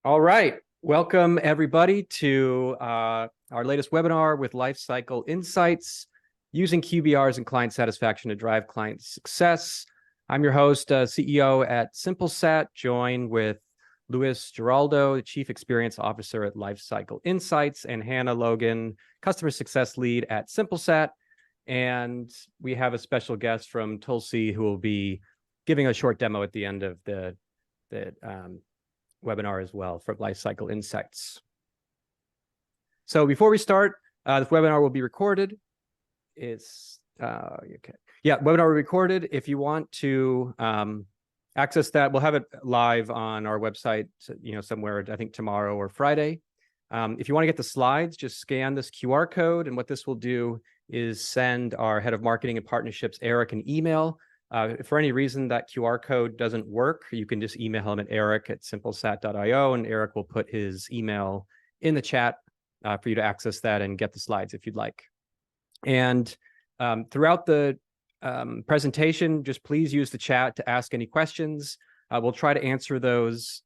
All right. Welcome, everybody, to our latest webinar with Lifecycle Insights, using QBRs and client satisfaction to drive client success. I'm your host, CEO at Simplesat, joined with Luis Giraldo, the Chief Experience Officer at Lifecycle Insights, and Hannah Logan, Customer Success Lead at Simplesat. And we have a special guest from Tulsie who will be giving a short demo at the end of the webinar as well from Lifecycle Insights. So before we start, this webinar will be recorded. It's okay. Yeah, webinar will be recorded. If you want to access that, we'll have it live on our website, somewhere, I think tomorrow or Friday. If you want to get the slides, just scan this QR code. And what this will do is send our head of marketing and partnerships, Eric, an email. If for any reason that QR code doesn't work, you can just email him at eric@simplesat.io, and Eric will put his email in the chat for you to access that and get the slides if you'd like. And throughout the presentation, just please use the chat to ask any questions. We'll try to answer those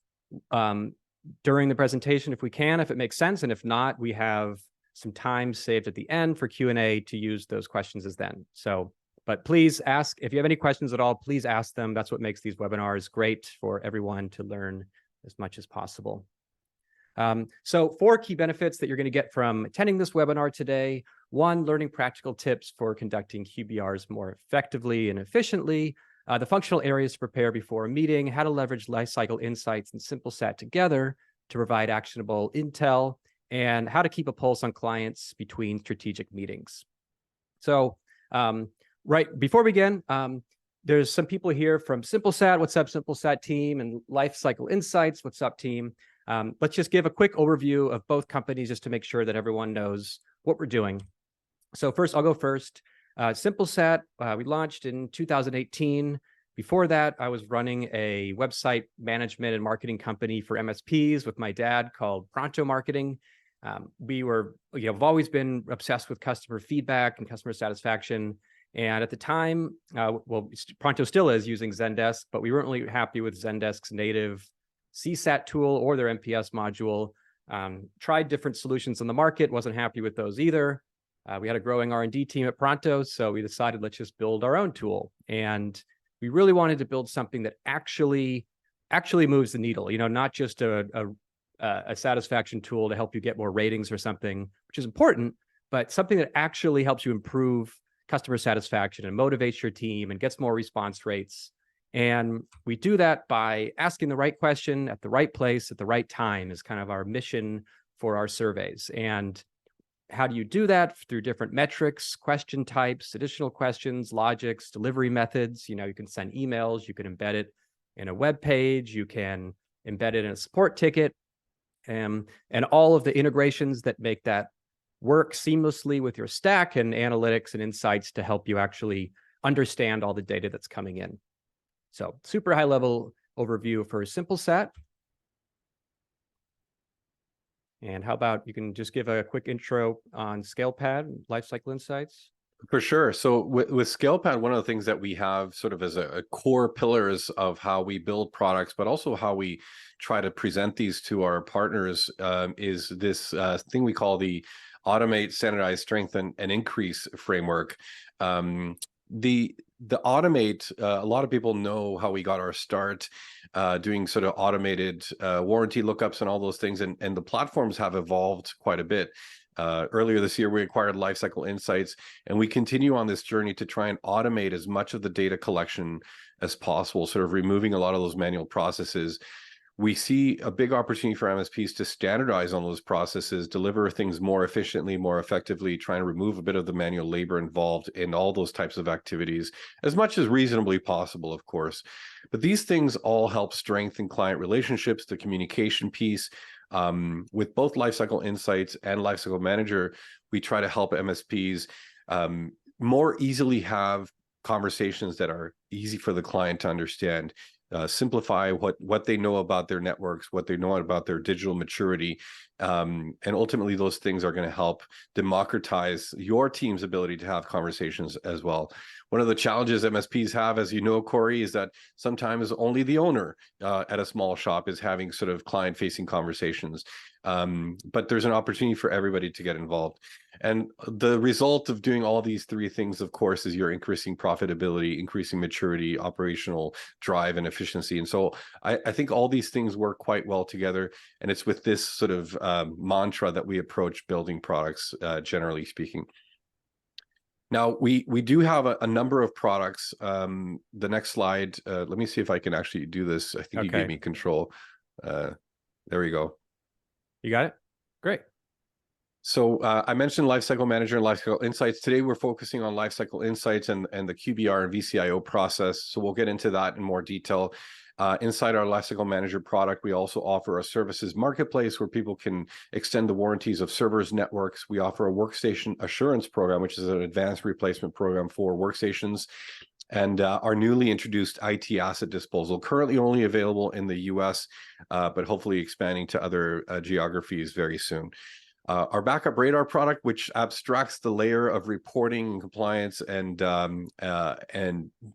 during the presentation if we can, if it makes sense. And if not, we have some time saved at the end for Q&A to use those questions as then. But please ask, if you have any questions at all, please ask them. That's what makes these webinars great for everyone to learn as much as possible. So 4 key benefits that you're going to get from attending this webinar today. 1, learning practical tips for conducting QBRs more effectively and efficiently. The functional areas to prepare before a meeting, how to leverage Lifecycle Insights and Simplesat together to provide actionable intel, and how to keep a pulse on clients between strategic meetings. So, right before we begin, there's some people here from Simplesat. What's up, Simplesat team? And Lifecycle Insights. What's up, team? Let's just give a quick overview of both companies just to make sure that everyone knows what we're doing. So first, I'll go first. Simplesat, we launched in 2018. Before that, I was running a website management and marketing company for MSPs with my dad called Pronto Marketing. We were, have always been obsessed with customer feedback and customer satisfaction. And at the time, Pronto still is using Zendesk, but we weren't really happy with Zendesk's native CSAT tool or their MPS module. Tried different solutions on the market, wasn't happy with those either. We had a growing R&D team at Pronto, so we decided let's just build our own tool. And we really wanted to build something that actually moves the needle, not just a satisfaction tool to help you get more ratings or something, which is important, but something that actually helps you improve customer satisfaction and motivates your team and gets more response rates. And we do that by asking the right question at the right place at the right time is kind of our mission for our surveys. And how do you do that? Through different metrics, question types, additional questions, logics, delivery methods. You can send emails, you can embed it in a web page, you can embed it in a support ticket, and all of the integrations that make that work seamlessly with your stack and analytics and insights to help you actually understand all the data that's coming in. So super high level overview for Simplesat. And how about you can just give a quick intro on Scalepad, Lifecycle Insights? For sure. So with Scalepad, one of the things that we have sort of as a core pillars of how we build products, but also how we try to present these to our partners is this thing we call the Automate, Standardize, Strengthen, and Increase framework. The Automate, a lot of people know how we got our start doing sort of automated warranty lookups and all those things, and the platforms have evolved quite a bit. Earlier this year, we acquired Lifecycle Insights, and we continue on this journey to try and automate as much of the data collection as possible, sort of removing a lot of those manual processes. We see a big opportunity for MSPs to standardize on those processes, deliver things more efficiently, more effectively, try and remove a bit of the manual labor involved in all those types of activities, as much as reasonably possible, of course. But these things all help strengthen client relationships, the communication piece. With both Lifecycle Insights and Lifecycle Manager, we try to help MSPs more easily have conversations that are easy for the client to understand. Simplify what they know about their networks, what they know about their digital maturity. And ultimately, those things are going to help democratize your team's ability to have conversations as well. One of the challenges MSPs have, as you know, Cory, is that sometimes only the owner at a small shop is having sort of client-facing conversations. But there's an opportunity for everybody to get involved. And the result of doing all these three things, of course, is you're increasing profitability, increasing maturity, operational drive, and efficiency. And so I think all these things work quite well together. And it's with this sort of mantra that we approach building products, generally speaking. Now, we do have a number of products. The next slide, let me see if I can actually do this. I think you gave me control. There we go. You got it? Great. So I mentioned Lifecycle Manager and Lifecycle Insights. Today, we're focusing on Lifecycle Insights and the QBR and vCIO process. So we'll get into that in more detail. Inside our Lifecycle Manager product, we also offer a services marketplace where people can extend the warranties of servers, networks. We offer a workstation assurance program, which is an advanced replacement program for workstations. And our newly introduced IT asset disposal, currently only available in the US, but hopefully expanding to other geographies very soon. Our Backup Radar product, which abstracts the layer of reporting and compliance and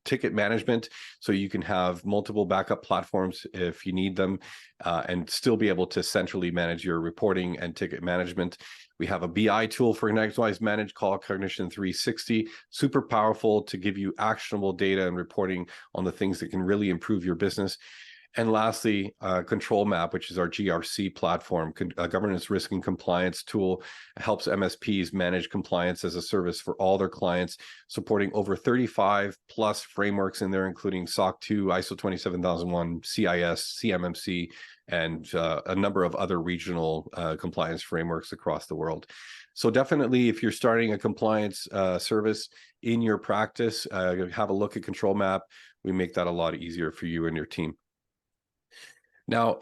ticket management, so you can have multiple backup platforms if you need them, and still be able to centrally manage your reporting and ticket management. We have a BI tool for Enterprise Managed Call Cognition 360, super powerful to give you actionable data and reporting on the things that can really improve your business. And lastly, Control Map, which is our GRC platform, governance, risk, and compliance tool, helps MSPs manage compliance as a service for all their clients, supporting over 35 plus frameworks in there, including SOC 2, ISO 27001, CIS, CMMC, and a number of other regional compliance frameworks across the world. So definitely, if you're starting a compliance service in your practice, have a look at Control Map. We make that a lot easier for you and your team. Now,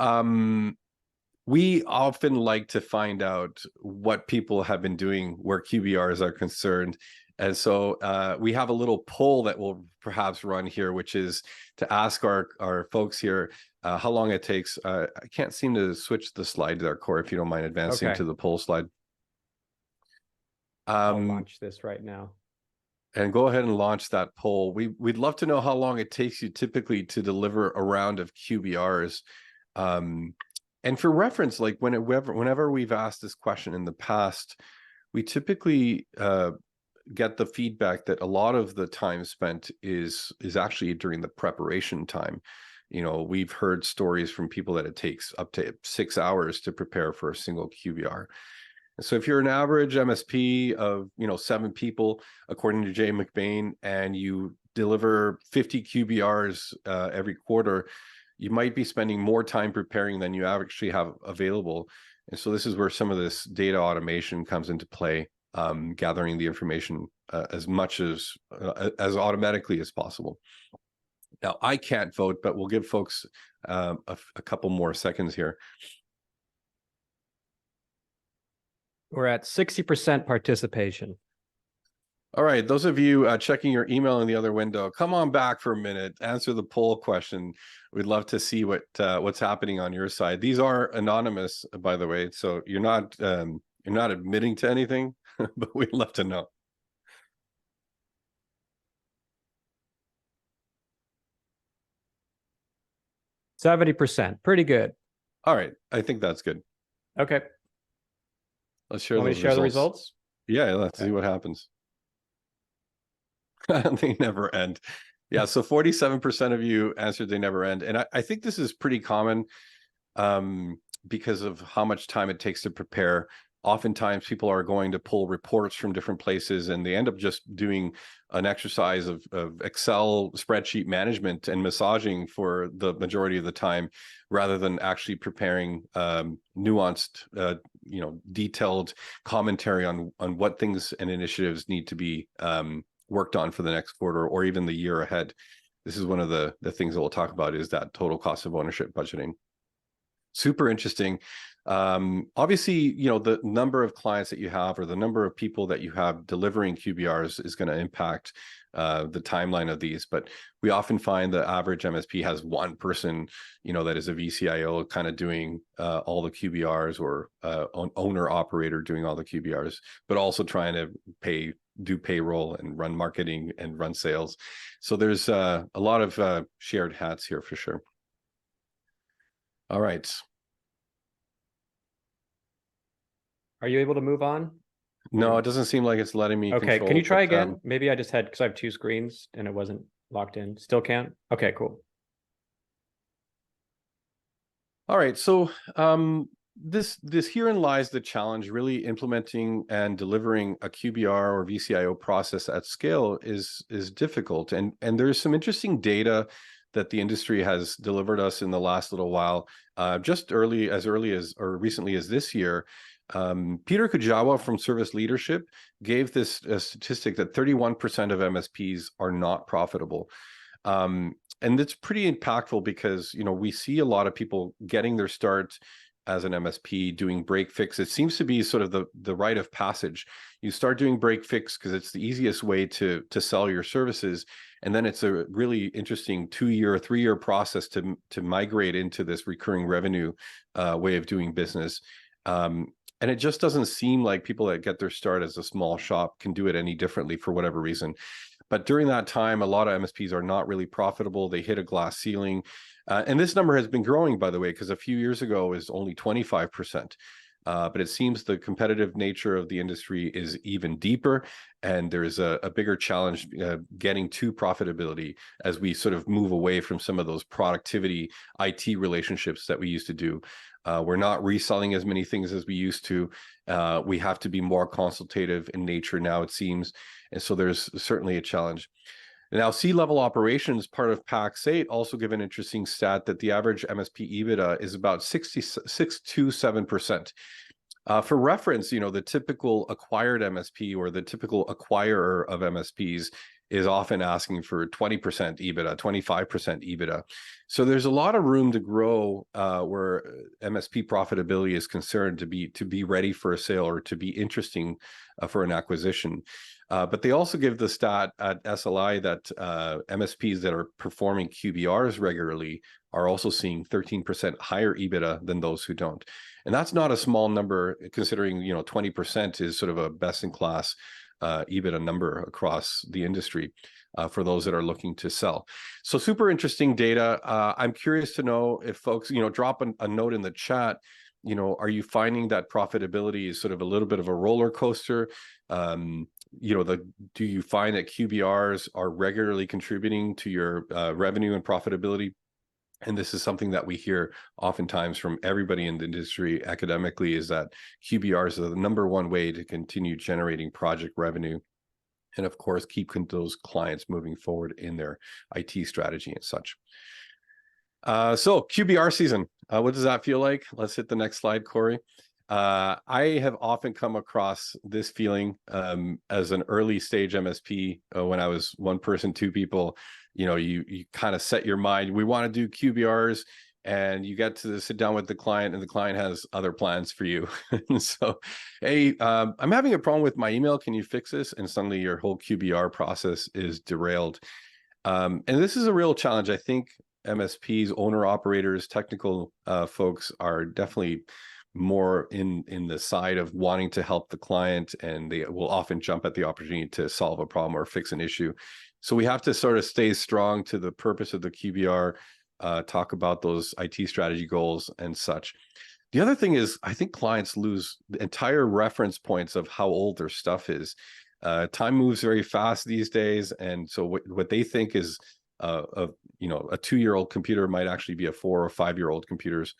we often like to find out what people have been doing where QBRs are concerned. And so we have a little poll that we'll perhaps run here, which is to ask our folks here how long it takes. I can't seem to switch the slide there, Cory, if you don't mind advancing to the poll slide. I'll launch this right now. And go ahead and launch that poll. We'd love to know how long it takes you typically to deliver a round of QBRs. And for reference, like whenever we've asked this question in the past, we typically get the feedback that a lot of the time spent is actually during the preparation time. You know, we've heard stories from people that it takes up to 6 hours to prepare for a single QBR. So if you're an average MSP of 7 people, according to Jay McBain, and you deliver 50 QBRs every quarter, you might be spending more time preparing than you actually have available. And so this is where some of this data automation comes into play, gathering the information as much as automatically as possible. Now, I can't vote, but we'll give folks a couple more seconds here. We're at 60% participation. All right, those of you checking your email in the other window, come on back for a minute, answer the poll question. We'd love to see what's happening on your side. These are anonymous, by the way, so you're not admitting to anything, but we'd love to know. %70%, pretty good. All right, I think that's good. Okay. Let's share the results. Yeah, let's see what happens. They never end. Yeah, so 47% of you answered they never end. And I think this is pretty common because of how much time it takes to prepare. Oftentimes people are going to pull reports from different places and they end up just doing an exercise of Excel spreadsheet management and massaging for the majority of the time, rather than actually preparing nuanced, detailed commentary on what things and initiatives need to be worked on for the next quarter or even the year ahead. This is one of the things that we'll talk about, is that total cost of ownership budgeting. Super interesting. Obviously, the number of clients that you have or the number of people that you have delivering QBRs is going to impact the timeline of these, but we often find the average MSP has one person, that is a vCIO kind of doing all the QBRs, or owner operator doing all the QBRs, but also trying to pay do payroll and run marketing and run sales. So there's a lot of shared hats here for sure. All right. Are you able to move on? No, it doesn't seem like it's letting me Okay, control, can you try but, again? Maybe I just had, because I have two screens and it wasn't locked in. Still can't? Okay, cool. All right, so this herein lies the challenge. Really implementing and delivering a QBR or vCIO process at scale is difficult, and there's some interesting data that the industry has delivered us in the last little while. Just early as or recently as this year, Peter Kujawa from Service Leadership gave this statistic that 31% of MSPs are not profitable. And it's pretty impactful because, you know, we see a lot of people getting their start as an MSP doing break fix. It seems to be sort of the rite of passage. You start doing break fix because it's the easiest way to sell your services. And then it's a really interesting 2-year, 3-year process to migrate into this recurring revenue way of doing business. And it just doesn't seem like people that get their start as a small shop can do it any differently for whatever reason. But during that time, a lot of MSPs are not really profitable. They hit a glass ceiling. And this number has been growing, by the way, because a few years ago it was only 25%. But it seems the competitive nature of the industry is even deeper, and there's a bigger challenge getting to profitability as we sort of move away from some of those productivity IT relationships that we used to do. We're not reselling as many things as we used to. We have to be more consultative in nature now, it seems. And so there's certainly a challenge. Now, C-level operations, part of PAX 8, also give an interesting stat that the average MSP EBITDA is about 6 to 7%. For reference, you know, the typical acquired MSP or the typical acquirer of MSPs is often asking for 20% EBITDA, 25% EBITDA. So there's a lot of room to grow where MSP profitability is concerned to be ready for a sale or to be interesting for an acquisition. But they also give the stat at SLI that MSPs that are performing QBRs regularly are also seeing 13% higher EBITDA than those who don't. And that's not a small number, considering, you know, 20% is sort of a best-in-class EBITDA number across the industry for those that are looking to sell. So super interesting data. I'm curious to know if folks, you know, drop a note in the chat. You know, are you finding that profitability is sort of a little bit of a roller coaster? You know, do you find that QBRs are regularly contributing to your revenue and profitability? And this is something that we hear oftentimes from everybody in the industry academically, is that QBRs are the #1 way to continue generating project revenue. And of course, keep those clients moving forward in their IT strategy and such. So QBR season, what does that feel like? Let's hit the next slide, Cory. I have often come across this feeling as an early stage MSP when I was 1 person, 2 people. You know, you kind of set your mind, we want to do QBRs, and you get to sit down with the client, and the client has other plans for you. And so, hey, I'm having a problem with my email. Can you fix this? And suddenly your whole QBR process is derailed. And this is a real challenge. I think MSPs, owner operators, technical folks are definitely more in the side of wanting to help the client, and they will often jump at the opportunity to solve a problem or fix an issue. So we have to sort of stay strong to the purpose of the QBR, talk about those IT strategy goals and such. The other thing is, I think clients lose the entire reference points of how old their stuff is. Time moves very fast these days, and so what they think is a 2-year-old computer might actually be a 4 or 5-year-old computers.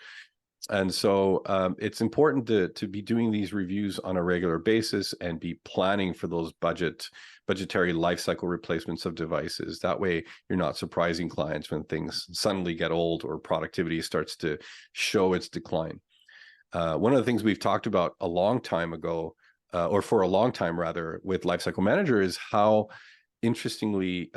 And so it's important to be doing these reviews on a regular basis and be planning for those budgetary lifecycle replacements of devices. That way, you're not surprising clients when things suddenly get old or productivity starts to show its decline. One of the things we've talked about a long time ago, or for a long time rather, with Lifecycle Manager is how, interestingly,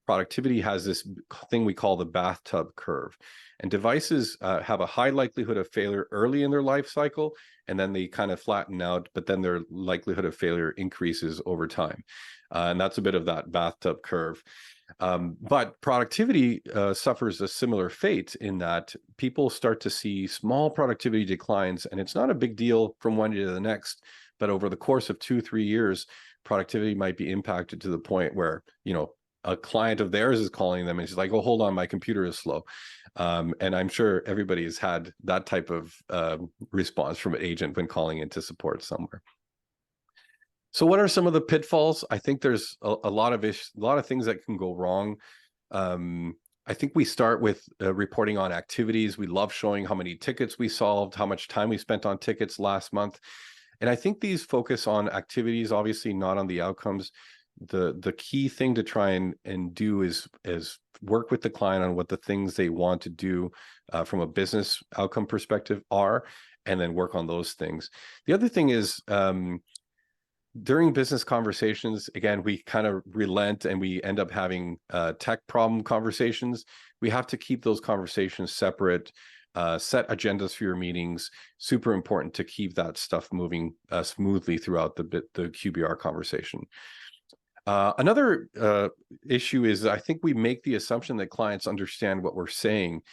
productivity has this thing we call the bathtub curve. And devices have a high likelihood of failure early in their life cycle, and then they kind of flatten out, but then their likelihood of failure increases over time. And that's a bit of that bathtub curve. But productivity suffers a similar fate in that people start to see small productivity declines, and it's not a big deal from one year to the next, but over the course of 2-3 years, productivity might be impacted to the point where, you know, a client of theirs is calling them and she's like, oh, hold on, my computer is slow. And I'm sure everybody has had that type of response from an agent when calling into support somewhere. So what are some of the pitfalls? I think there's a lot of things that can go wrong. I think we start with reporting on activities. We love showing how many tickets we solved, how much time we spent on tickets last month. And I think these focus on activities, obviously not on the outcomes. The key thing to try and do is work with the client on what the things they want to do from a business outcome perspective are, and then work on those things. The other thing is, during business conversations, again, we kind of relent and we end up having tech problem conversations. We have to keep those conversations separate, set agendas for your meetings. Super important to keep that stuff moving smoothly throughout the QBR conversation. Another issue is I think we make the assumption that clients understand what we're saying.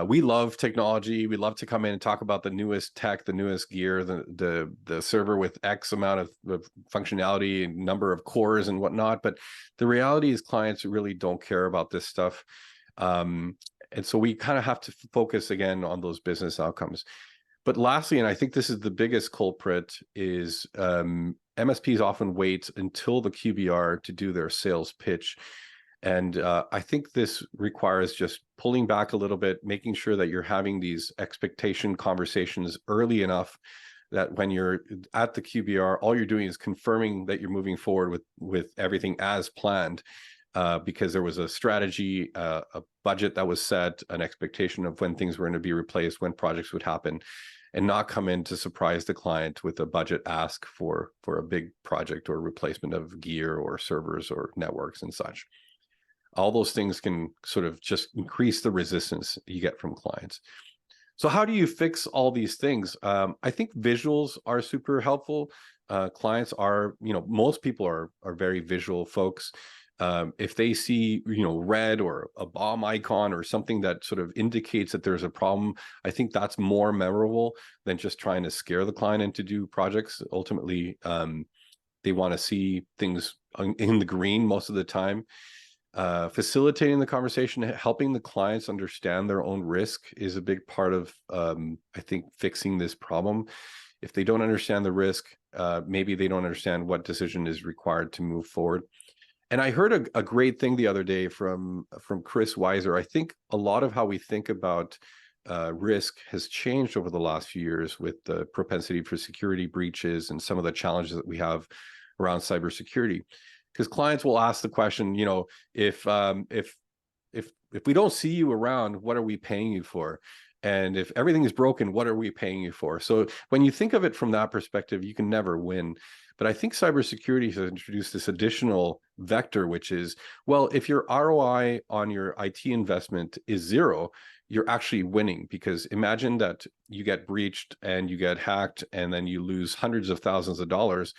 We love technology. We love to come in and talk about the newest tech, the newest gear, the server with X amount of functionality and number of cores and whatnot. But the reality is clients really don't care about this stuff. And so we kind of have to focus again on those business outcomes. But lastly, and I think this is the biggest culprit, is MSPs often wait until the QBR to do their sales pitch. And I think this requires just pulling back a little bit, making sure that you're having these expectation conversations early enough that when you're at the QBR, all you're doing is confirming that you're moving forward with everything as planned, because there was a strategy, a budget that was set, an expectation of when things were going to be replaced, when projects would happen, and not come in to surprise the client with a budget ask for a big project or replacement of gear or servers or networks and such. All those things can sort of just increase the resistance you get from clients. So how do you fix all these things? I think visuals are super helpful. Clients are, you know, most people are very visual folks. If they see, you know, red or a bomb icon or something that sort of indicates that there's a problem, I think that's more memorable than just trying to scare the client into do projects. Ultimately, they want to see things in the green most of the time. Facilitating the conversation, helping the clients understand their own risk is a big part of, I think, fixing this problem. If they don't understand the risk, maybe they don't understand what decision is required to move forward. And I heard a great thing the other day from Chris Weiser. I think a lot of how we think about risk has changed over the last few years with the propensity for security breaches and some of the challenges that we have around cybersecurity. Because clients will ask the question, you know, if we don't see you around, what are we paying you for? And if everything is broken, what are we paying you for? So when you think of it from that perspective, you can never win. But I think cybersecurity has introduced this additional vector, which is, well, if your ROI on your IT investment is zero, you're actually winning, because imagine that you get breached and you get hacked and then you lose hundreds of thousands of dollars.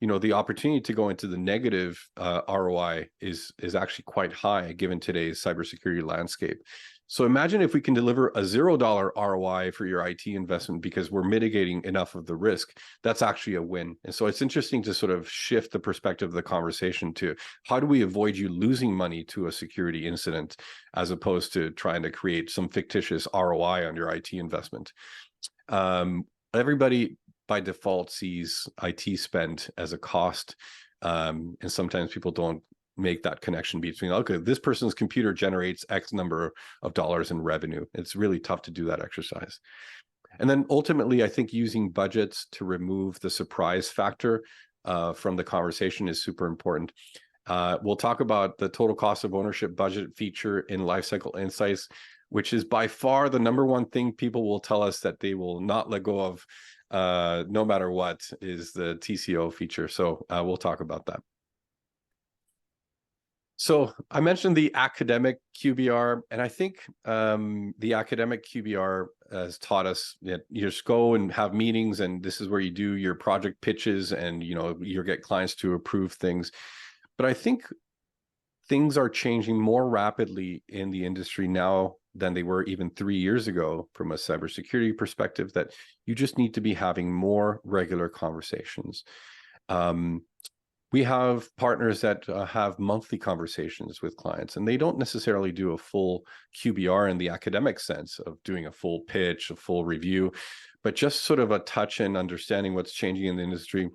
You know, the opportunity to go into the negative ROI is actually quite high given today's cybersecurity landscape. So imagine if we can deliver a $0 ROI for your IT investment because we're mitigating enough of the risk. That's actually a win. And so it's interesting to sort of shift the perspective of the conversation to how do we avoid you losing money to a security incident, as opposed to trying to create some fictitious ROI on your IT investment. Everybody by default sees IT spend as a cost. And sometimes people don't make that connection between, okay, this person's computer generates X number of dollars in revenue. It's really tough to do that exercise. And then ultimately, I think using budgets to remove the surprise factor from the conversation is super important. We'll talk about the total cost of ownership budget feature in Lifecycle Insights, which is by far the number one thing people will tell us that they will not let go of no matter what, is the TCO feature. So we'll talk about that. So I mentioned the academic QBR, and I think the academic QBR has taught us that you just go and have meetings, and this is where you do your project pitches, and you get clients to approve things. But I think things are changing more rapidly in the industry now than they were even 3 years ago from a cybersecurity perspective, that you just need to be having more regular conversations. We have partners that have monthly conversations with clients, and they don't necessarily do a full QBR in the academic sense of doing a full pitch, a full review, but just sort of a touch and understanding what's changing in the industry,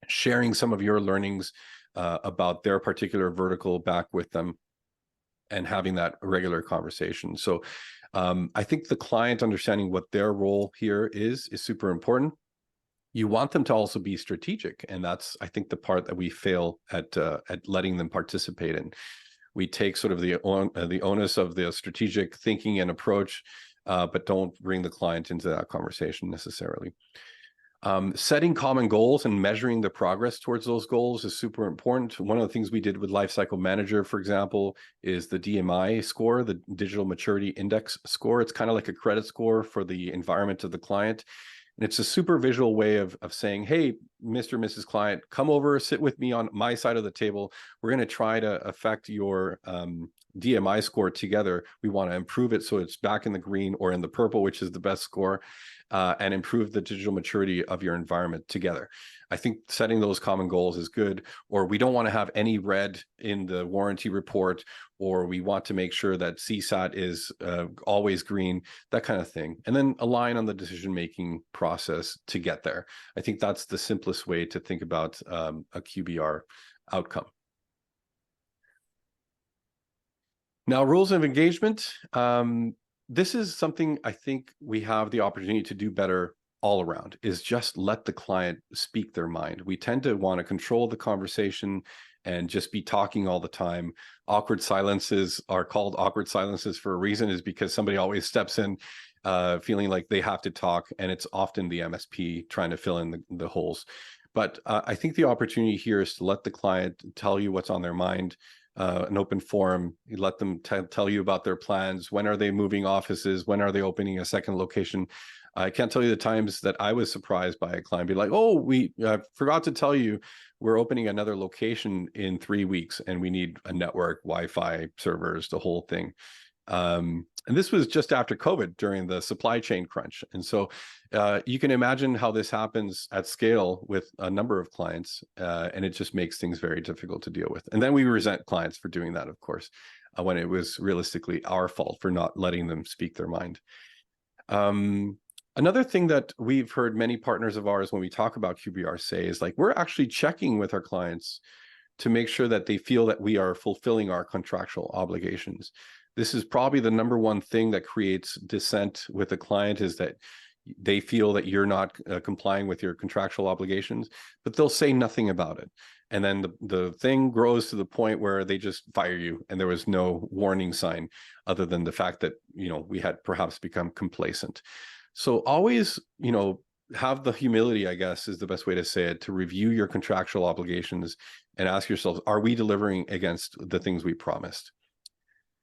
sharing some of your learnings about their particular vertical back with them, and having that regular conversation. So I think the client understanding what their role here is super important. You want them to also be strategic, and that's, I think, the part that we fail at letting them participate in. We take sort of the onus of the strategic thinking and approach, but don't bring the client into that conversation necessarily. Setting common goals and measuring the progress towards those goals is super important. One of the things we did with Lifecycle Manager, for example, is the DMI score, the Digital Maturity Index score. It's kind of like a credit score for the environment of the client. And it's a super visual way of saying, hey, Mr. and Mrs. Client, come over, sit with me on my side of the table. We're going to try to affect your DMI score together. We want to improve it so it's back in the green or in the purple, which is the best score, and improve the digital maturity of your environment together. I think setting those common goals is good. Or we don't want to have any red in the warranty report, or we want to make sure that CSAT is always green, that kind of thing. And then align on the decision-making process to get there. I think that's the simplest way to think about a QBR outcome. Now, rules of engagement. This is something I think we have the opportunity to do better all around, is just let the client speak their mind. We tend to want to control the conversation and just be talking all the time. Awkward silences are called awkward silences for a reason, is because somebody always steps in feeling like they have to talk, and it's often the MSP trying to fill in the holes. But I think the opportunity here is to let the client tell you what's on their mind. An open forum, you let them tell you about their plans. When are they moving offices? When are they opening a second location? I can't tell you the times that I was surprised by a client be like, oh, we forgot to tell you we're opening another location in 3 weeks and we need a network, Wi-Fi, servers, the whole thing. And this was just after COVID, during the supply chain crunch. And so you can imagine how this happens at scale with a number of clients, and it just makes things very difficult to deal with. And then we resent clients for doing that, of course, when it was realistically our fault for not letting them speak their mind. Another thing that we've heard many partners of ours when we talk about QBR say is like, we're actually checking with our clients to make sure that they feel that we are fulfilling our contractual obligations. This is probably the number one thing that creates dissent with a client, is that they feel that you're not complying with your contractual obligations, but they'll say nothing about it. And then the thing grows to the point where they just fire you, and there was no warning sign other than the fact that, you know, we had perhaps become complacent. So always, you know, have the humility, I guess is the best way to say it, to review your contractual obligations and ask yourselves, are we delivering against the things we promised?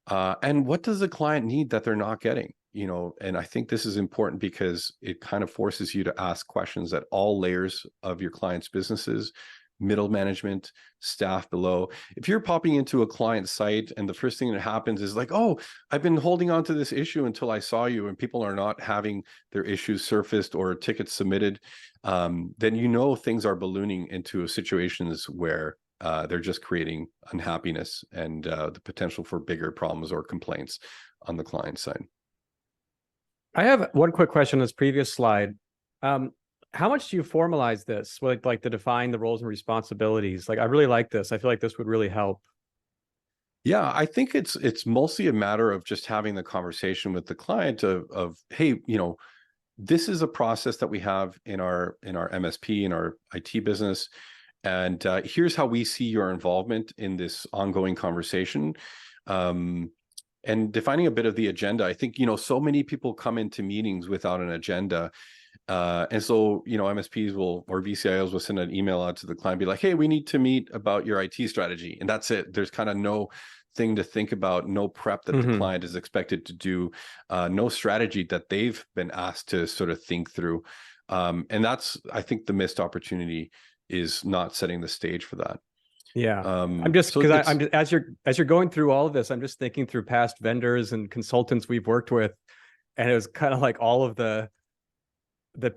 And what does the client need that they're not getting? You know, and I think this is important because it kind of forces you to ask questions at all layers of your client's businesses, middle management, staff below. If you're popping into a client site and the first thing that happens is like, oh, I've been holding on to this issue until I saw you, and people are not having their issues surfaced or tickets submitted, then you know things are ballooning into situations where they're just creating unhappiness and the potential for bigger problems or complaints on the client side. I have one quick question on this previous slide. How much do you formalize this, like to define the roles and responsibilities? Like, I really like this. I feel like this would really help. Yeah, I think it's mostly a matter of just having the conversation with the client of hey, you know, this is a process that we have in our MSP, in our IT business. And here's how we see your involvement in this ongoing conversation, and defining a bit of the agenda. I think, you know, so many people come into meetings without an agenda. And so, you know, MSPs will, or vCIOs will send an email out to the client, be like, hey, we need to meet about your IT strategy. And that's it. There's kind of no thing to think about, no prep that the client is expected to do, no strategy that they've been asked to sort of think through. And that's, I think, the missed opportunity, is not setting the stage for that. Yeah, I'm just, because I'm just, as you're going through all of this, I'm just thinking through past vendors and consultants we've worked with, and it was kind of like all of the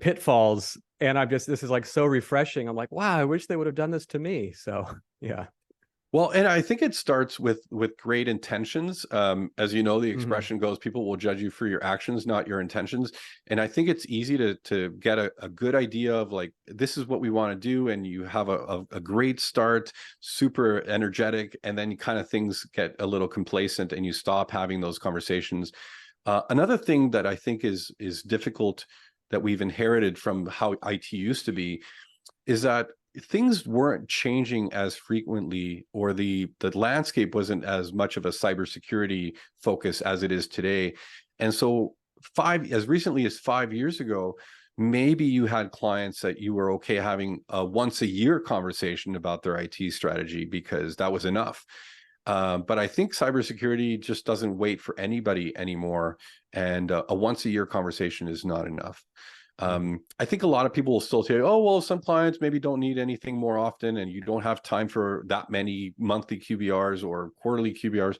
pitfalls And this is like so refreshing. I'm like, wow, I wish they would have done this to me. So yeah. Well, and I think it starts with great intentions. As you know, the expression goes, people will judge you for your actions, not your intentions. And I think it's easy to get a good idea of like, this is what we want to do. And you have a great start, super energetic, and then kind of things get a little complacent and you stop having those conversations. Another thing that I think is difficult that we've inherited from how IT used to be is that things weren't changing as frequently, or the landscape wasn't as much of a cybersecurity focus as it is today. And so as recently as 5 years ago, maybe you had clients that you were okay having a once a year conversation about their IT strategy because that was enough. But I think cybersecurity just doesn't wait for anybody anymore. And a once a year conversation is not enough. I think a lot of people will still say, oh, well, some clients maybe don't need anything more often and you don't have time for that many monthly QBRs or quarterly QBRs.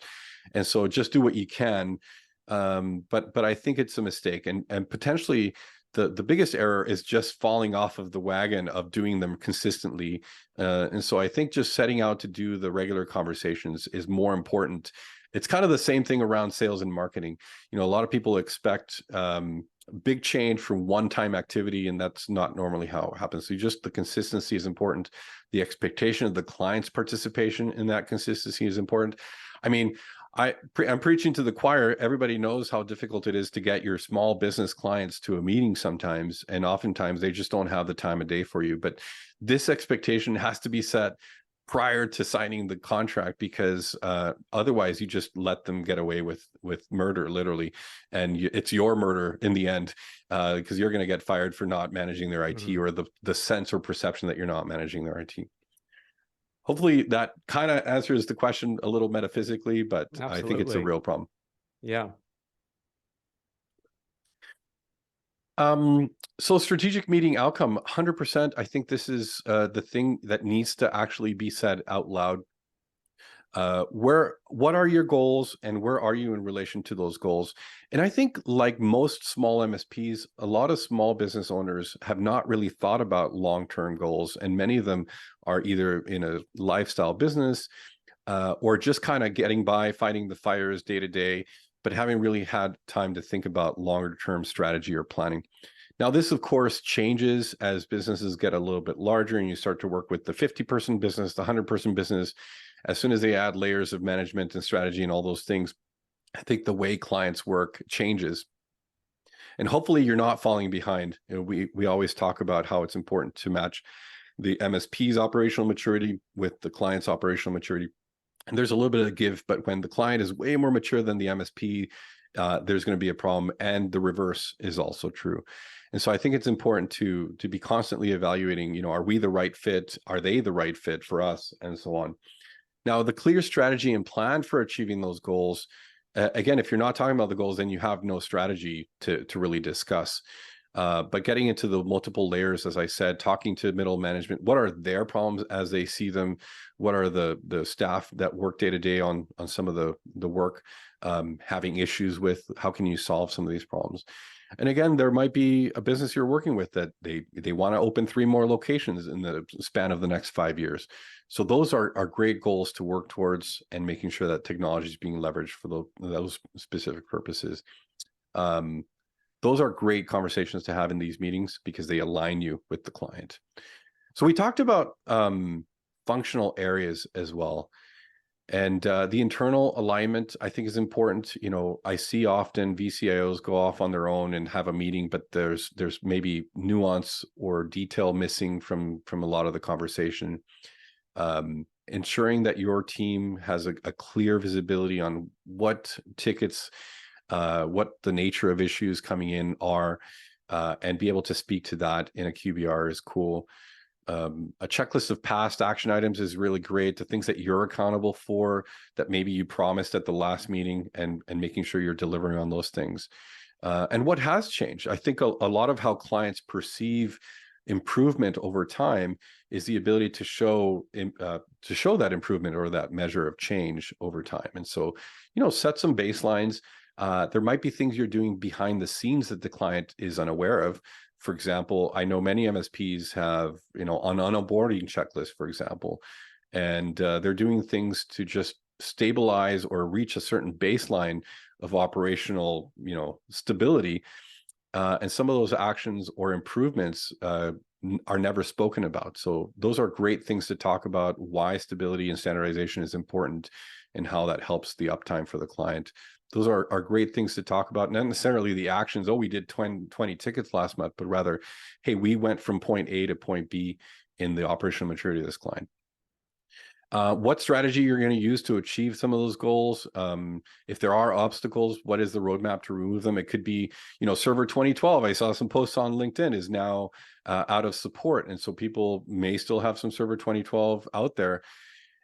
And so just do what you can. But I think it's a mistake. And potentially the biggest error is just falling off of the wagon of doing them consistently. And so I think just setting out to do the regular conversations is more important. It's kind of the same thing around sales and marketing. A lot of people expect big change from one-time activity, and that's not normally how it happens. So just the consistency is important. The expectation of the client's participation in that consistency is important. I mean, I'm preaching to the choir. Everybody knows how difficult it is to get your small business clients to a meeting sometimes, and oftentimes they just don't have the time of day for you. But this expectation has to be set prior to signing the contract, because otherwise you just let them get away with murder, literally, and it's your murder in the end, because you're going to get fired for not managing their IT, or the sense or perception that you're not managing their IT. Hopefully that kind of answers the question a little metaphysically, but absolutely. I think it's a real problem. Yeah. So strategic meeting outcome, 100%. I think this is the thing that needs to actually be said out loud. What are your goals and where are you in relation to those goals? And I think, like most small MSPs, a lot of small business owners have not really thought about long-term goals. And many of them are either in a lifestyle business or just kind of getting by, fighting the fires day to day, but haven't really had time to think about longer term strategy or planning. Now, this, of course, changes as businesses get a little bit larger and you start to work with the 50-person business, the 100-person business. As soon as they add layers of management and strategy and all those things, I think the way clients work changes. And hopefully you're not falling behind. We always talk about how it's important to match the MSP's operational maturity with the client's operational maturity. And there's a little bit of give, but when the client is way more mature than the MSP, there's going to be a problem, and the reverse is also true. And so I think it's important to be constantly evaluating, are we the right fit? Are they the right fit for us? And so on. Now, the clear strategy and plan for achieving those goals, again, if you're not talking about the goals, then you have no strategy to really discuss. But getting into the multiple layers, as I said, talking to middle management, what are their problems as they see them? What are the staff that work day to day on some of the work having issues with? How can you solve some of these problems? And again, there might be a business you're working with that they want to open 3 more locations in the span of the next 5 years. So those are great goals to work towards, and making sure that technology is being leveraged for those specific purposes. Those are great conversations to have in these meetings because they align you with the client. So we talked about functional areas as well. And the internal alignment, I think, is important. I see often vCIOs go off on their own and have a meeting, but there's maybe nuance or detail missing from a lot of the conversation. Ensuring that your team has a clear visibility on what tickets, what the nature of issues coming in are, and be able to speak to that in a QBR is cool. A checklist of past action items is really great. The things that you're accountable for that maybe you promised at the last meeting, and making sure you're delivering on those things. And what has changed? I think a lot of how clients perceive improvement over time is the ability to show that improvement or that measure of change over time. And so, set some baselines. There might be things you're doing behind the scenes that the client is unaware of. For example, I know many MSPs have, an onboarding checklist, for example, and they're doing things to just stabilize or reach a certain baseline of operational, stability. And some of those actions or improvements are never spoken about. So those are great things to talk about, why stability and standardization is important and how that helps the uptime for the client. Those are great things to talk about, not necessarily the actions, we did 20 tickets last month, but rather, hey, we went from point A to point B in the operational maturity of this client. What strategy you're going to use to achieve some of those goals. If there are obstacles, what is the roadmap to remove them? It could be, server 2012, I saw some posts on LinkedIn, is now out of support. And so people may still have some server 2012 out there,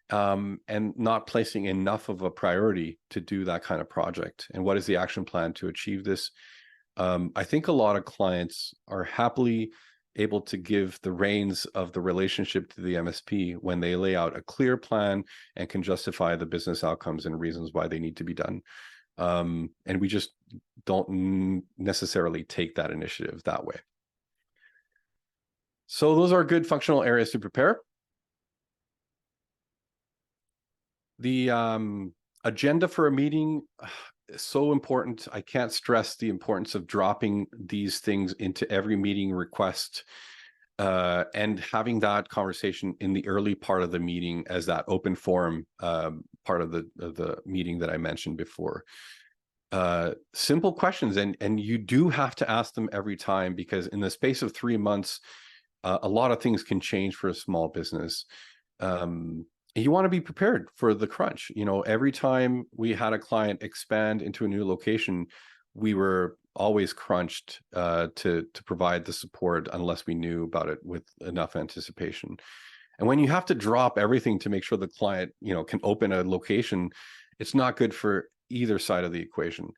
and not placing enough of a priority to do that kind of project. And what is the action plan to achieve this? I think a lot of clients are happily able to give the reins of the relationship to the MSP when they lay out a clear plan and can justify the business outcomes and reasons why they need to be done. And we just don't necessarily take that initiative that way. So those are good functional areas to prepare. The agenda for a meeting is so important. I can't stress the importance of dropping these things into every meeting request, and having that conversation in the early part of the meeting as that open forum part of the meeting that I mentioned before. Simple questions, and you do have to ask them every time, because in the space of 3 months, a lot of things can change for a small business. You want to be prepared for the crunch. Every time we had a client expand into a new location, we were always crunched to provide the support unless we knew about it with enough anticipation. And when you have to drop everything to make sure the client, can open a location, it's not good for either side of the equation.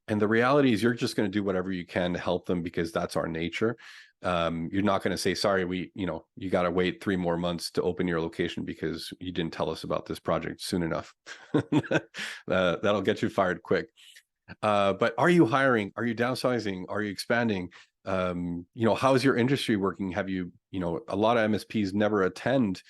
And the reality is you're just going to do whatever you can to help them, because that's our nature. You're not going to say, sorry, you got to wait 3 more months to open your location because you didn't tell us about this project soon enough. That'll get you fired quick. But are you hiring? Are you downsizing? Are you expanding? How's your industry working? Have you, a lot of MSPs never attend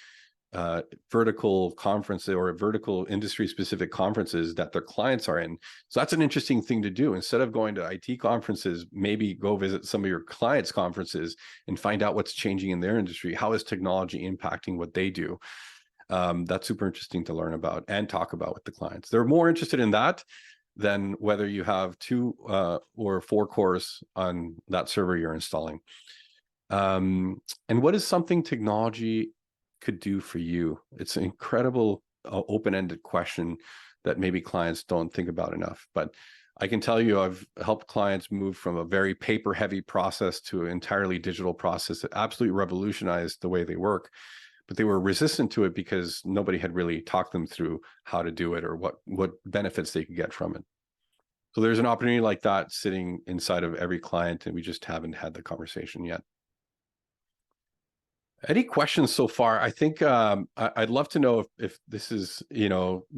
vertical conferences or vertical industry specific conferences that their clients are in. So that's an interesting thing to do. Instead of going to IT conferences, maybe go visit some of your clients' conferences and find out what's changing in their industry. How is technology impacting what they do? That's super interesting to learn about and talk about with the clients. They're more interested in that than whether you have 2 or 4 cores on that server you're installing. And what is something technology could do for you? It's an incredible open-ended question that maybe clients don't think about enough. But I can tell you, I've helped clients move from a very paper-heavy process to an entirely digital process that absolutely revolutionized the way they work. But they were resistant to it because nobody had really talked them through how to do it or what benefits they could get from it. So there's an opportunity like that sitting inside of every client, and we just haven't had the conversation yet. Any questions so far? I think I'd love to know if this is,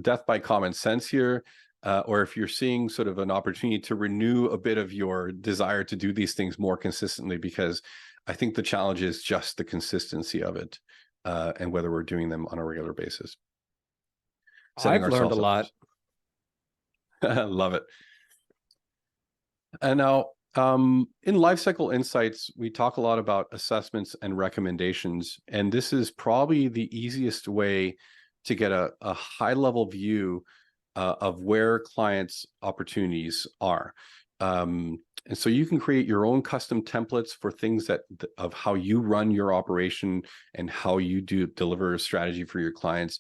death by common sense here, or if you're seeing sort of an opportunity to renew a bit of your desire to do these things more consistently, because I think the challenge is just the consistency of it, and whether we're doing them on a regular basis. I've learned a lot. Love it. And now, in Lifecycle Insights, we talk a lot about assessments and recommendations, and this is probably the easiest way to get a high-level view of where clients' opportunities are. And so you can create your own custom templates for things of how you run your operation and how you deliver a strategy for your clients.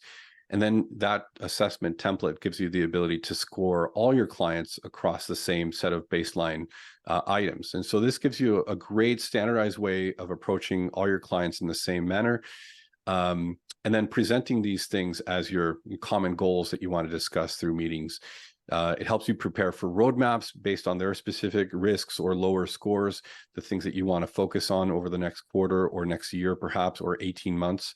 And then that assessment template gives you the ability to score all your clients across the same set of baseline items. And so this gives you a great standardized way of approaching all your clients in the same manner, and then presenting these things as your common goals that you want to discuss through meetings. It helps you prepare for roadmaps based on their specific risks or lower scores, the things that you want to focus on over the next quarter or next year, perhaps, or 18 months.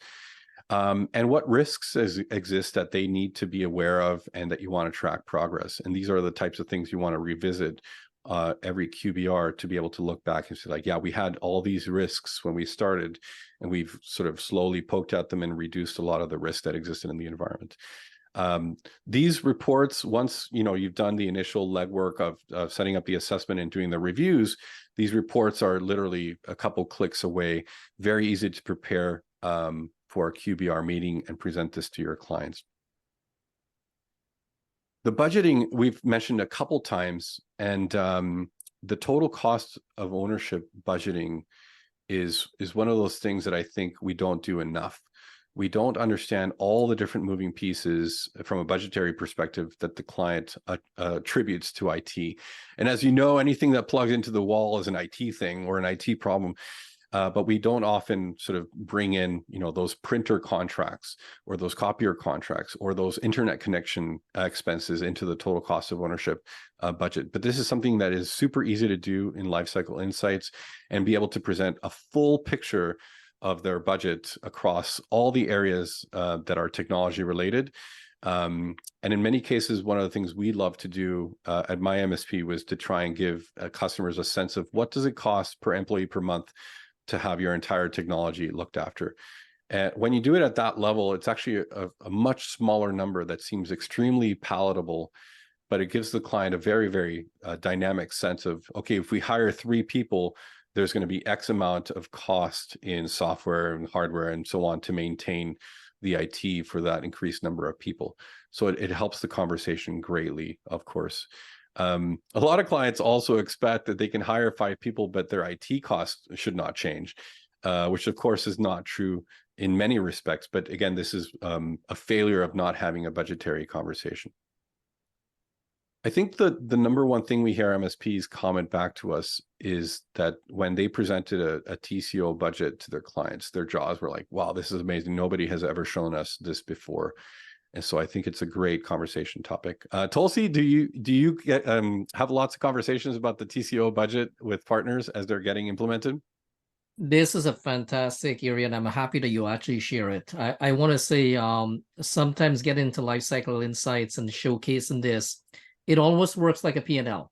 And what risks exist that they need to be aware of and that you want to track progress. And these are the types of things you want to revisit every QBR to be able to look back and say like, yeah, we had all these risks when we started, and we've sort of slowly poked at them and reduced a lot of the risk that existed in the environment. These reports, once you've done the initial legwork of setting up the assessment and doing the reviews, these reports are literally a couple clicks away, very easy to prepare for a QBR meeting and present this to your clients. The budgeting we've mentioned a couple times, and the total cost of ownership budgeting is one of those things that I think we don't do enough. We don't understand all the different moving pieces from a budgetary perspective that the client attributes to IT. And as you know, anything that plugs into the wall is an IT thing or an IT problem. But we don't often sort of bring in, those printer contracts or those copier contracts or those internet connection expenses into the total cost of ownership budget. But this is something that is super easy to do in Lifecycle Insights and be able to present a full picture of their budget across all the areas that are technology related. And in many cases, one of the things we love to do at my MSP was to try and give customers a sense of what does it cost per employee per month to have your entire technology looked after. And when you do it at that level, it's actually a much smaller number that seems extremely palatable, but it gives the client a very, very dynamic sense of, okay, if we hire 3 people, there's going to be X amount of cost in software and hardware and so on to maintain the IT for that increased number of people. So it helps the conversation greatly, of course. A lot of clients also expect that they can hire 5 people, but their IT costs should not change, which of course is not true in many respects. But again, this is a failure of not having a budgetary conversation. I think the number one thing we hear MSPs comment back to us is that when they presented a TCO budget to their clients, their jaws were like, wow, this is amazing. Nobody has ever shown us this before. And so I think it's a great conversation topic. Tulsie, do you get have lots of conversations about the TCO budget with partners as they're getting implemented? This is a fantastic area, and I'm happy that you actually share it. I want to say sometimes get into Lifecycle Insights and showcasing this. It almost works like a P&L.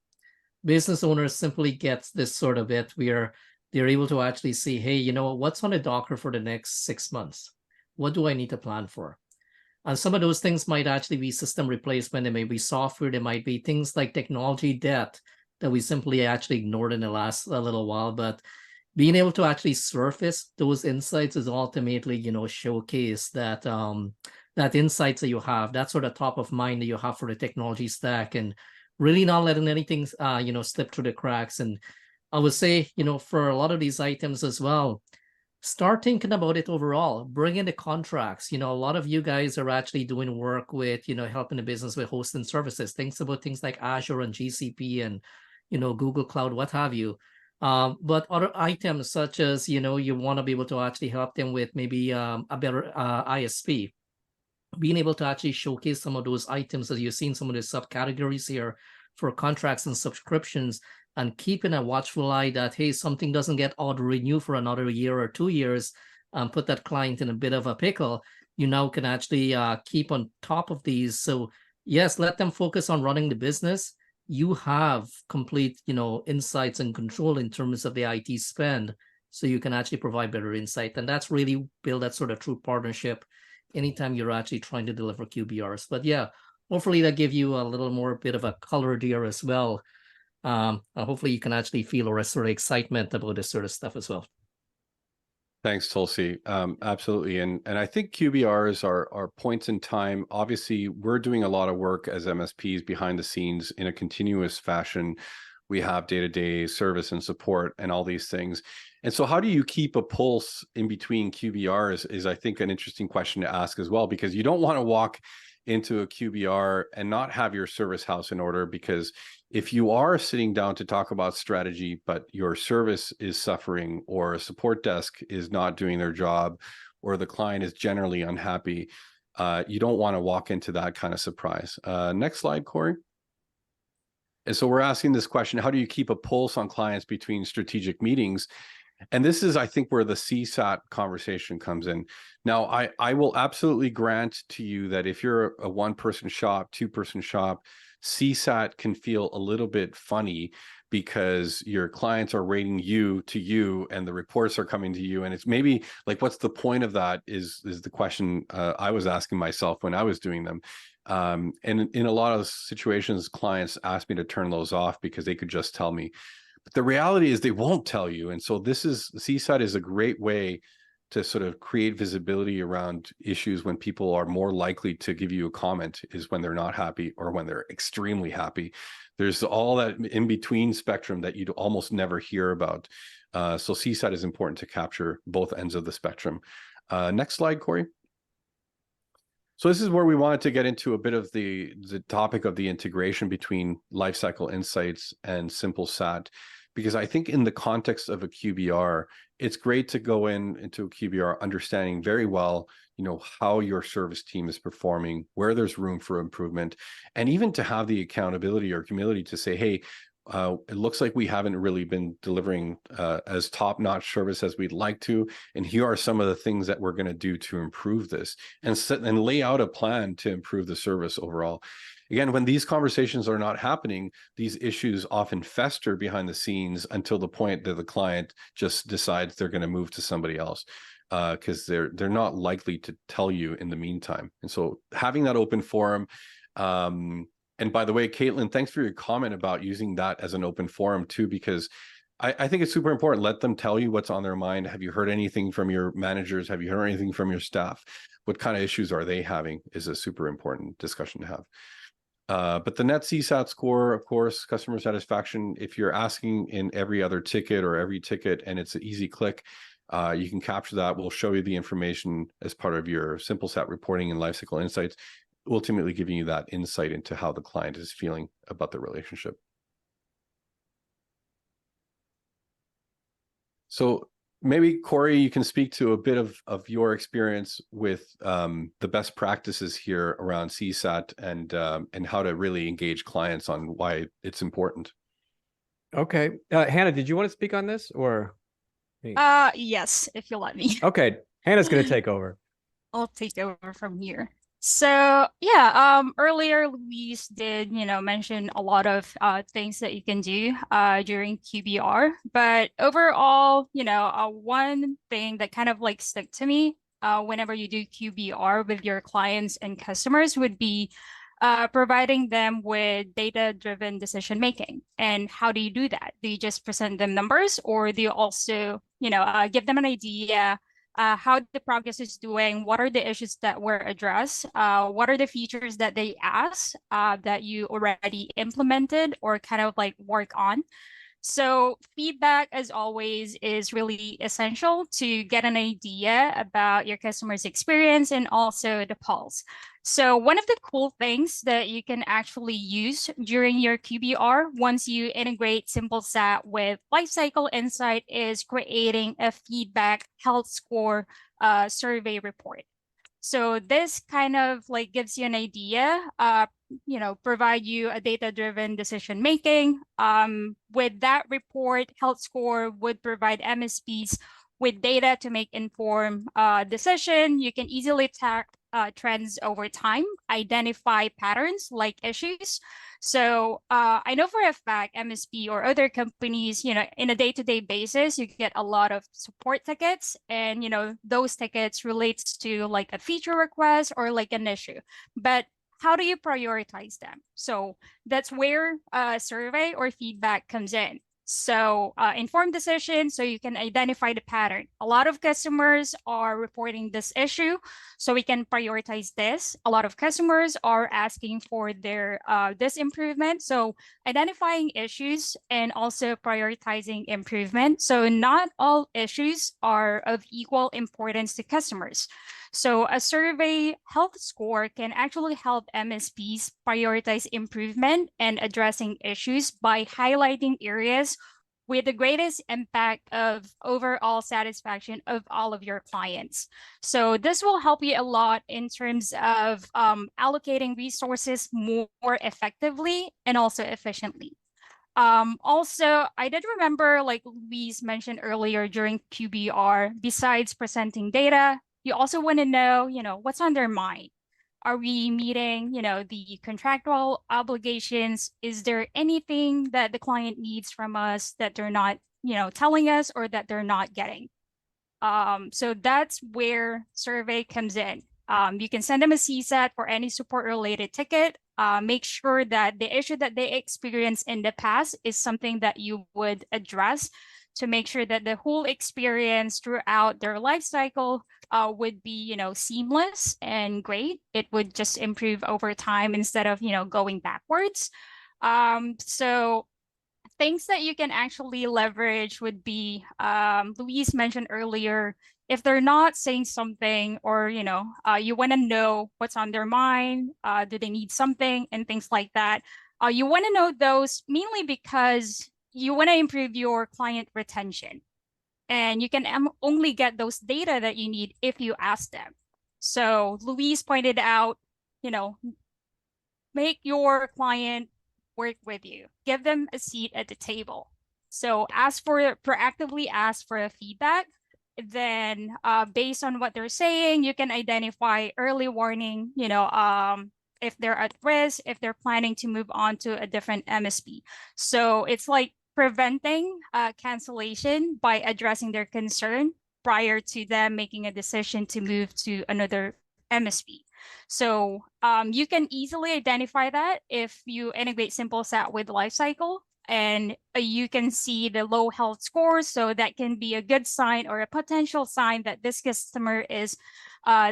Business owners simply get this sort of it where they're able to actually see, hey, what's on the docker for the next 6 months? What do I need to plan for? And some of those things might actually be system replacement. There may be software. There might be things like technology debt that we simply actually ignored in the last little while. But being able to actually surface those insights is ultimately, showcase that that insights that you have, that sort of top of mind that you have for the technology stack, and really not letting anything, slip through the cracks. And I would say, for a lot of these items as well, start thinking about it overall. Bring in the contracts. A lot of you guys are actually doing work with, helping the business with hosting services. Think about things like Azure and GCP and, Google Cloud, what have you. But other items such as, you want to be able to actually help them with maybe a better ISP. Being able to actually showcase some of those items that you've seen, some of the subcategories here for contracts and subscriptions, and keeping a watchful eye that, hey, something doesn't get auto-renew for another year or 2 years, and put that client in a bit of a pickle. You now can actually keep on top of these. So yes, let them focus on running the business. You have complete, insights and control in terms of the IT spend, so you can actually provide better insight. And that's really build that sort of true partnership anytime you're actually trying to deliver QBRs. But yeah, hopefully that give you a little more bit of a color there as well. Hopefully you can actually feel a sort of excitement about this sort of stuff as well. Thanks, Tulsie. Absolutely. And I think QBRs are points in time. Obviously, we're doing a lot of work as MSPs behind the scenes in a continuous fashion. We have day-to-day service and support and all these things. And so how do you keep a pulse in between QBRs is, I think, an interesting question to ask as well, because you don't want to walk into a QBR and not have your service house in order, because if you are sitting down to talk about strategy, but your service is suffering, or a support desk is not doing their job, or the client is generally unhappy, you don't want to walk into that kind of surprise. Next slide, Cory. And so we're asking this question, how do you keep a pulse on clients between strategic meetings? And this is, I think, where the CSAT conversation comes in. Now, I will absolutely grant to you that if you're a one-person shop, two-person shop, CSAT can feel a little bit funny, because your clients are rating you to you and the reports are coming to you. And it's maybe like, what's the point of that is the question I was asking myself when I was doing them. And in a lot of situations, clients ask me to turn those off because they could just tell me. But the reality is they won't tell you. And so CSAT is a great way to sort of create visibility around issues when people are more likely to give you a comment is when they're not happy or when they're extremely happy. There's all that in between spectrum that you'd almost never hear about. So CSAT is important to capture both ends of the spectrum. Next slide, Cory. So this is where we wanted to get into a bit of the topic of the integration between Lifecycle Insights and Simplesat, because I think in the context of a QBR, it's great to go into a QBR understanding very well, how your service team is performing, where there's room for improvement, and even to have the accountability or humility to say, hey, it looks like we haven't really been delivering as top-notch service as we'd like to, and here are some of the things that we're going to do to improve this, and lay out a plan to improve the service overall. Again, when these conversations are not happening, these issues often fester behind the scenes until the point that the client just decides they're going to move to somebody else, because they're not likely to tell you in the meantime. And so having that open forum, and by the way, Caitlin, thanks for your comment about using that as an open forum too, because I think it's super important. Let them tell you what's on their mind. Have you heard anything from your managers? Have you heard anything from your staff? What kind of issues are they having is a super important discussion to have. But the net CSAT score, of course, customer satisfaction, if you're asking in every other ticket or every ticket and it's an easy click, you can capture that. We'll show you the information as part of your Simplesat reporting and Lifecycle Insights, ultimately giving you that insight into how the client is feeling about the relationship. So maybe, Cory, you can speak to a bit of your experience with the best practices here around CSAT and how to really engage clients on why it's important. Okay. Hannah, did you want to speak on this or? Yes, if you'll let me. Okay. Hannah's going to take over. I'll take over from here. So yeah, earlier Luis did, mention a lot of things that you can do during QBR, but overall, one thing that kind of like stuck to me whenever you do QBR with your clients and customers would be providing them with data-driven decision making. And how do you do that? Do you just present them numbers, or do you also, give them an idea how the progress is doing, what are the issues that were addressed, what are the features that they asked that you already implemented or kind of like work on? So feedback, as always, is really essential to get an idea about your customer's experience and also the pulse. So one of the cool things that you can actually use during your QBR once you integrate Simplesat with Lifecycle Insight is creating a feedback health score survey report. So this kind of like gives you an idea, provide you a data-driven decision making. With that report, health score would provide MSPs with data to make informed decision. You can easily track trends over time, identify patterns like issues. So I know for a fact MSP or other companies, in a day-to-day basis, you get a lot of support tickets, and those tickets relates to like a feature request or like an issue. But how do you prioritize them? So that's where survey or feedback comes in. So informed decision, so you can identify the pattern. A lot of customers are reporting this issue, so we can prioritize this. A lot of customers are asking for their this improvement. So identifying issues and also prioritizing improvement. So not all issues are of equal importance to customers. So a survey health score can actually help MSPs prioritize improvement and addressing issues by highlighting areas with the greatest impact of overall satisfaction of all of your clients. So this will help you a lot in terms of allocating resources more effectively and also efficiently. Also, I did remember, like Luis mentioned earlier during QBR, besides presenting data, you also want to know, what's on their mind. Are we meeting, the contractual obligations? Is there anything that the client needs from us that they're not, telling us or that they're not getting? So that's where survey comes in. You can send them a CSAT for any support related ticket. Make sure that the issue that they experienced in the past is something that you would address to make sure that the whole experience throughout their life cycle would be, seamless and great. It would just improve over time instead of, going backwards. So things that you can actually leverage would be, Luis mentioned earlier, if they're not saying something or, you want to know what's on their mind, do they need something and things like that. You want to know those mainly because you want to improve your client retention. And you can only get those data that you need if you ask them. So Luis pointed out, make your client work with you. Give them a seat at the table. So proactively ask for a feedback. Then based on what they're saying, you can identify early warning, if they're at risk, if they're planning to move on to a different MSP. So it's like preventing cancellation by addressing their concern prior to them making a decision to move to another MSP. So you can easily identify that if you integrate Simplesat with Lifecycle, and you can see the low health scores. So that can be a good sign or a potential sign that this customer is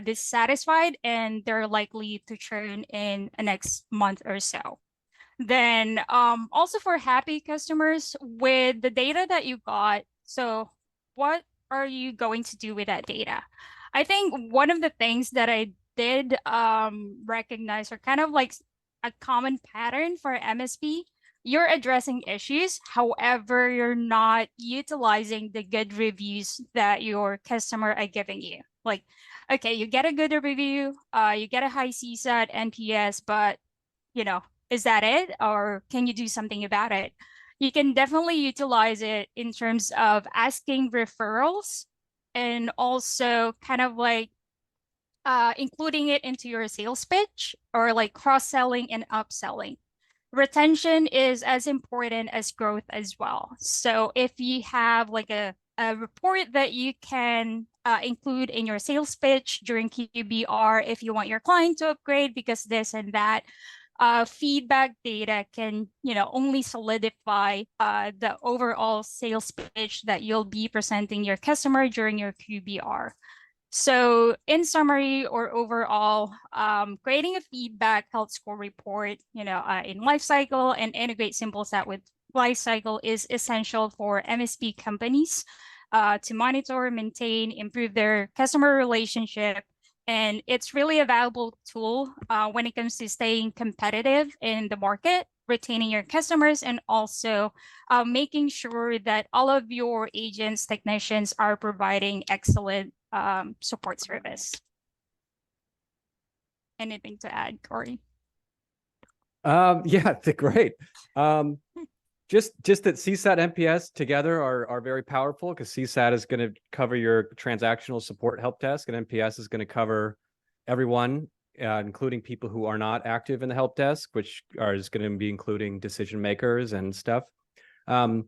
dissatisfied and they're likely to churn in the next month or so. Then also for happy customers with the data that you got, so what are you going to do with that data? I think one of the things that I did recognize are kind of like a common pattern for MSP. You're addressing issues, however, you're not utilizing the good reviews that your customer are giving you. Like, okay, you get a good review, you get a high CSAT, NPS, but is that it? Or can you do something about it? You can definitely utilize it in terms of asking referrals and also kind of like including it into your sales pitch or like cross-selling and upselling. Retention is as important as growth as well. So if you have like a report that you can include in your sales pitch during QBR, if you want your client to upgrade because this and that, feedback data can, only solidify the overall sales pitch that you'll be presenting your customer during your QBR. So in summary or overall, creating a feedback health score report, in Lifecycle and integrate Simplesat with Lifecycle is essential for MSP companies to monitor, maintain, improve their customer relationship. And it's really a valuable tool when it comes to staying competitive in the market, retaining your customers, and also making sure that all of your agents, technicians are providing excellent support service. Anything to add, Cory? Yeah, great. Just that CSAT NPS together are very powerful because CSAT is going to cover your transactional support help desk, and NPS is going to cover everyone, including people who are not active in the help desk, which is going to be including decision makers and stuff. And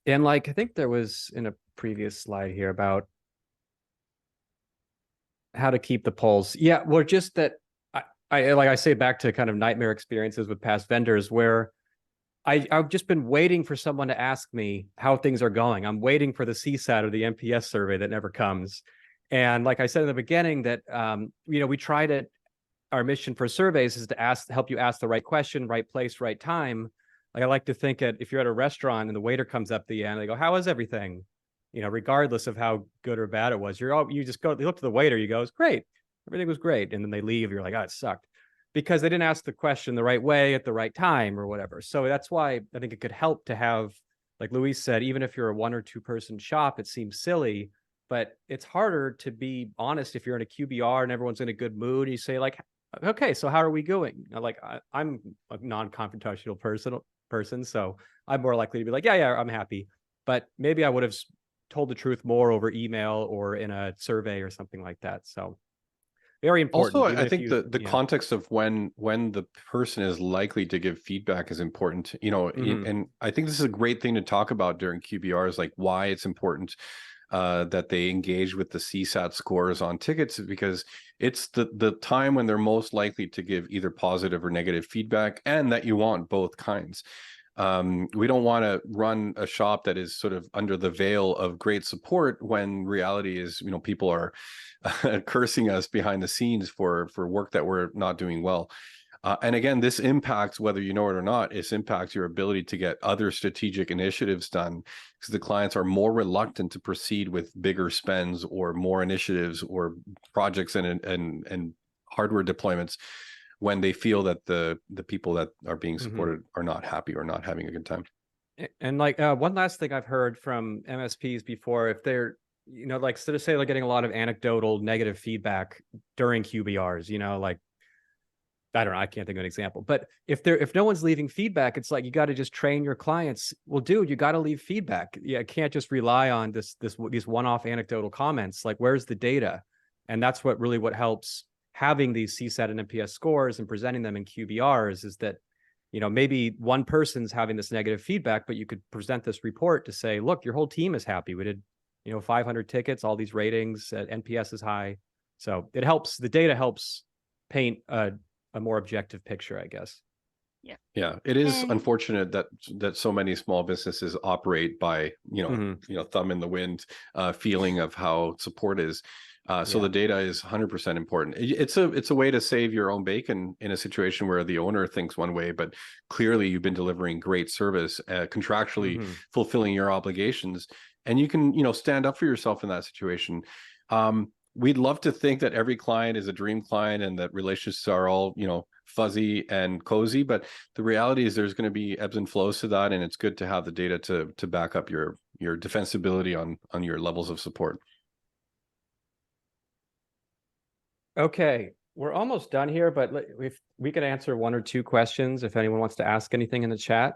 like I think there was in a previous slide here about how to keep the pulse. Yeah, well, just that I say back to kind of nightmare experiences with past vendors where I've just been waiting for someone to ask me how things are going. I'm waiting for the CSAT or the NPS survey that never comes. And like I said in the beginning, that we try to, our mission for surveys is to help you ask the right question, right place, right time. Like I like to think if you're at a restaurant and the waiter comes up at the end, they go, "How is everything?" Regardless of how good or bad it was, you just go, you look to the waiter, you go, "It's great, everything was great," and then they leave. You're like, "Oh, it sucked," because they didn't ask the question the right way at the right time or whatever. So that's why I think it could help to have, like Luis said, even if you're a 1 or 2 person shop, it seems silly, but it's harder to be honest if you're in a QBR and everyone's in a good mood. And you say like, "Okay, so how are we going?" Like I'm a non-confrontational person, so I'm more likely to be like, yeah, I'm happy. But maybe I would have told the truth more over email or in a survey or something like that. So very important. Also, even I if think you- the yeah. context of when the person is likely to give feedback is important. Mhm. And I think this is a great thing to talk about during QBRs, like why it's important that they engage with the CSAT scores on tickets, because it's the time when they're most likely to give either positive or negative feedback, and that you want both kinds. We don't want to run a shop that is sort of under the veil of great support when reality is, people are cursing us behind the scenes for work that we're not doing well. And again, this impacts, whether you know it or not, it impacts your ability to get other strategic initiatives done, because the clients are more reluctant to proceed with bigger spends or more initiatives or projects and hardware deployments when they feel that the people that are being supported are not happy or not having a good time. And like one last thing I've heard from MSPs before, if they're, like, so to say, like getting a lot of anecdotal negative feedback during QBRs, like, I don't know, I can't think of an example, but if no one's leaving feedback, it's like, you got to just train your clients. Well, dude, you got to leave feedback. Yeah, can't just rely on these one-off anecdotal comments. Like, where's the data? And that's what helps having these CSAT and NPS scores and presenting them in QBRs, is that, maybe one person's having this negative feedback, but you could present this report to say, look, your whole team is happy. We did, 500 tickets, all these ratings, NPS is high. So it helps, the data helps paint a more objective picture, I guess. Yeah, it is And- unfortunate that so many small businesses operate by, thumb in the wind feeling of how support is. So the data is 100% important. It's a way to save your own bacon in a situation where the owner thinks one way, but clearly you've been delivering great service, contractually fulfilling your obligations, and you can, stand up for yourself in that situation. We'd love to think that every client is a dream client and that relationships are all, fuzzy and cozy, but the reality is there's going to be ebbs and flows to that, and it's good to have the data to back up your defensibility on your levels of support. Okay, we're almost done here, but if we could answer one or two questions, if anyone wants to ask anything in the chat.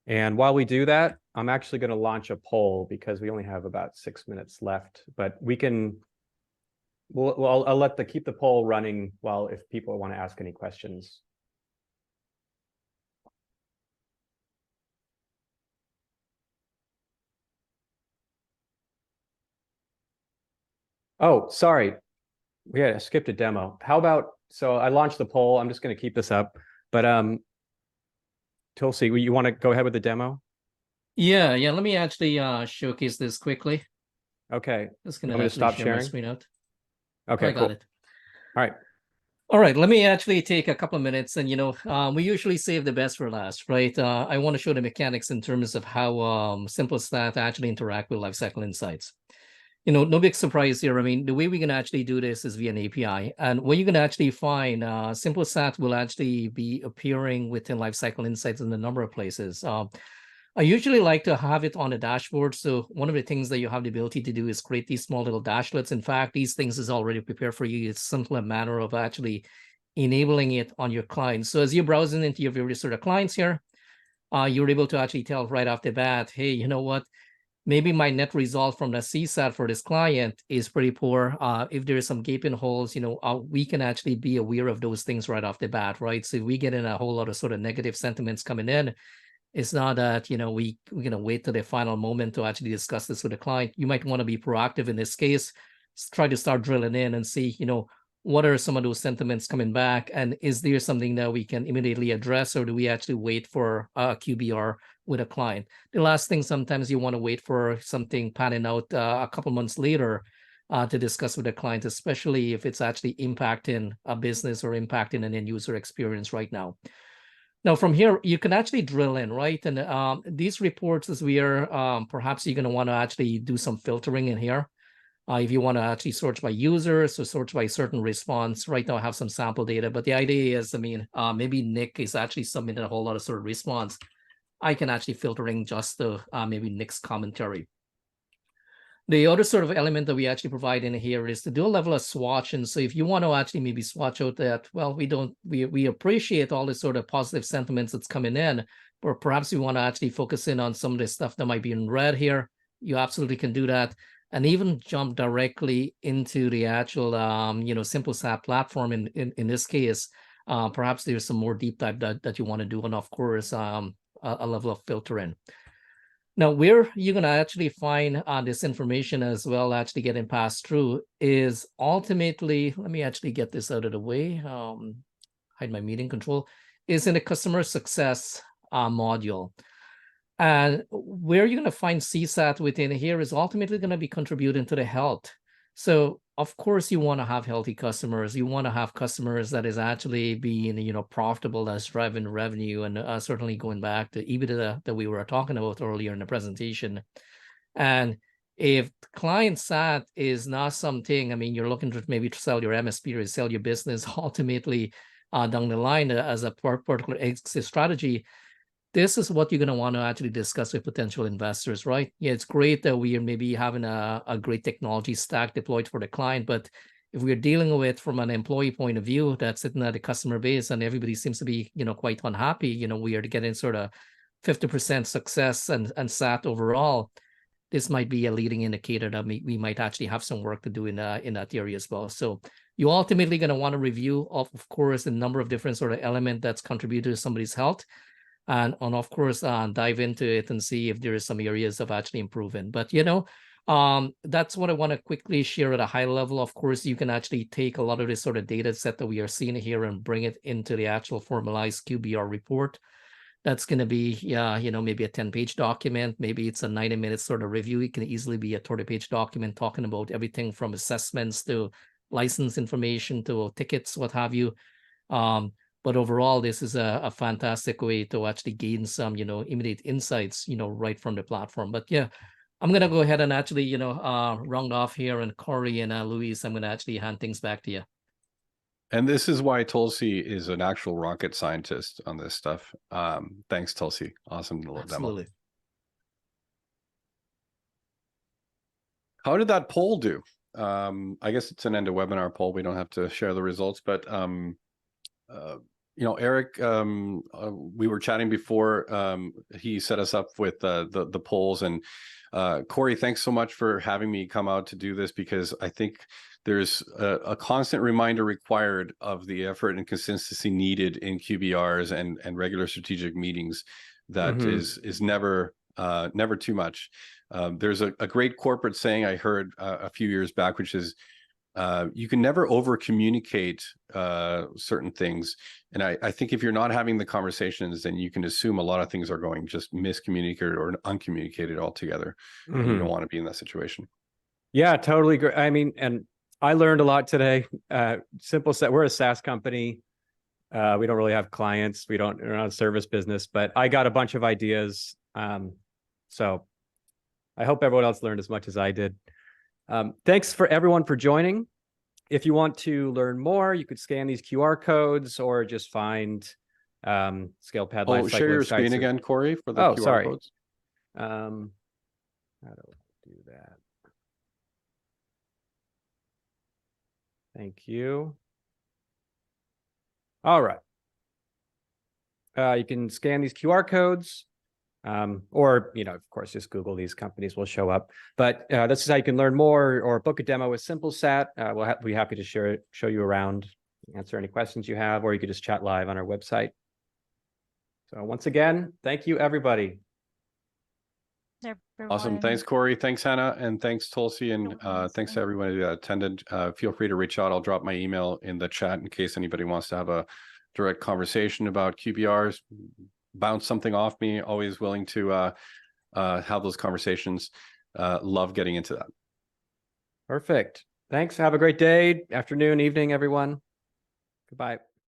And while we do that, I'm actually going to launch a poll because we only have about 6 minutes left, but we can, I'll keep the poll running while, if people want to ask any questions. Oh, sorry. I skipped a demo. How about, so I launched the poll. I'm just going to keep this up, but Tulsie, you want to go ahead with the demo? Yeah. Let me actually showcase this quickly. Okay. Just gonna Want me to stop share my sharing? screen out. Okay, I got cool. it. All right. Let me actually take a couple of minutes, and we usually save the best for last, right? I want to show the mechanics in terms of how Simplesat actually interact with Lifecycle Insights. No big surprise here. I mean, the way we can actually do this is via an API. And what you're going to actually find, Simplesat will actually be appearing within Lifecycle Insights in a number of places. I usually like to have it on a dashboard. So one of the things that you have the ability to do is create these small little dashlets. In fact, these things is already prepared for you. It's simply a matter of actually enabling it on your clients. So as you're browsing into your various sort of clients here, you're able to actually tell right off the bat, hey, you know what? Maybe my net result from the CSAT for this client is pretty poor. If there is some gaping holes, we can actually be aware of those things right off the bat, right? So if we get in a whole lot of sort of negative sentiments coming in, it's not that, we're going to wait till the final moment to actually discuss this with the client. You might want to be proactive in this case, try to start drilling in and see, what are some of those sentiments coming back? And is there something that we can immediately address, or do we actually wait for a QBR with a client? The last thing, sometimes you want to wait for something panning out a couple months later to discuss with a client, especially if it's actually impacting a business or impacting an end user experience right now. Now, from here, you can actually drill in, right? And these reports, as we are, perhaps you're going to want to actually do some filtering in here. If you want to actually search by users or search by certain response, right now I have some sample data, but the idea is, maybe Nick is actually submitting a whole lot of sort of response. I can actually filter in just the maybe Nick's commentary. The other sort of element that we actually provide in here is to do a level of swatch. And so if you want to actually maybe swatch out that, well, we appreciate all the sort of positive sentiments that's coming in, but perhaps we want to actually focus in on some of the stuff that might be in red here. You absolutely can do that. and even jump directly into the actual Simplesat platform in this case. Perhaps there's some more deep dive that you want to do, and of course a level of filtering. Now, where you're going to actually find this information as well, actually getting passed through, is ultimately, let me actually get this out of the way, hide my meeting control, is in the customer success module. And where you're going to find CSAT within here is ultimately going to be contributing to the health. So of course you want to have healthy customers. You want to have customers that is actually being, profitable, that's driving revenue, and certainly going back to EBITDA that we were talking about earlier in the presentation. And if client SAT is not something, I mean, you're looking to maybe sell your MSP or sell your business ultimately down the line as a particular exit strategy, this is what you're going to want to actually discuss with potential investors, right? Yeah, it's great that we are maybe having a great technology stack deployed for the client, but if we're dealing with from an employee point of view that's sitting at the customer base and everybody seems to be, quite unhappy, we are getting sort of 50% success and SAT overall, this might be a leading indicator that we might actually have some work to do in that area as well. So you're ultimately going to want to review, of course, a number of different sort of elements that's contributed to somebody's health. And of course, dive into it and see if there is some areas of actually improving. But, that's what I want to quickly share at a high level. Of course, you can actually take a lot of this sort of data set that we are seeing here and bring it into the actual formalized QBR report. That's going to be, maybe a 10-page document. Maybe it's a 90-minute sort of review. It can easily be a 30-page document talking about everything from assessments to license information to tickets, what have you. But overall, this is a fantastic way to actually gain some, immediate insights, right from the platform. But yeah, I'm going to go ahead and actually, round off here. And Cory and Luis, I'm going to actually hand things back to you. And this is why Tulsie is an actual rocket scientist on this stuff. Thanks, Tulsie. Awesome little Absolutely. demo. How did that poll do? I guess it's an end of webinar poll. We don't have to share the results, but Eric, we were chatting before he set us up with the polls, and Cory, thanks so much for having me come out to do this, because I think there's a constant reminder required of the effort and consistency needed in QBRs and regular strategic meetings. That is never too much. There's a great corporate saying I heard a few years back, which is, you can never over communicate certain things. And I think if you're not having the conversations, then you can assume a lot of things are going just miscommunicated or uncommunicated altogether. And you don't want to be in that situation. Yeah, totally agree. I mean, and I learned a lot today. Simplesat, we're a SaaS company. We don't really have clients. We're not a service business, but I got a bunch of ideas. So I hope everyone else learned as much as I did. Thanks for everyone for joining. If you want to learn more, you could scan these QR codes or just find Scalepad. Oh, share your screen again, Cory, for the QR codes. How do I do that? Thank you. All right. You can scan these QR codes. Or, of course, just Google these companies will show up. But this is how you can learn more or book a demo with Simplesat. We'll be happy to show you around, answer any questions you have, or you could just chat live on our website. So once again, thank you, everybody. Awesome. Thanks, Cory. Thanks, Hannah. And thanks, Tulsie. And thanks to everyone that attended. Feel free to reach out. I'll drop my email in the chat in case anybody wants to have a direct conversation about QBRs. Bounce something off me. Always willing to have those conversations. Love getting into that. Perfect. Thanks. Have a great day, afternoon, evening, everyone. Goodbye.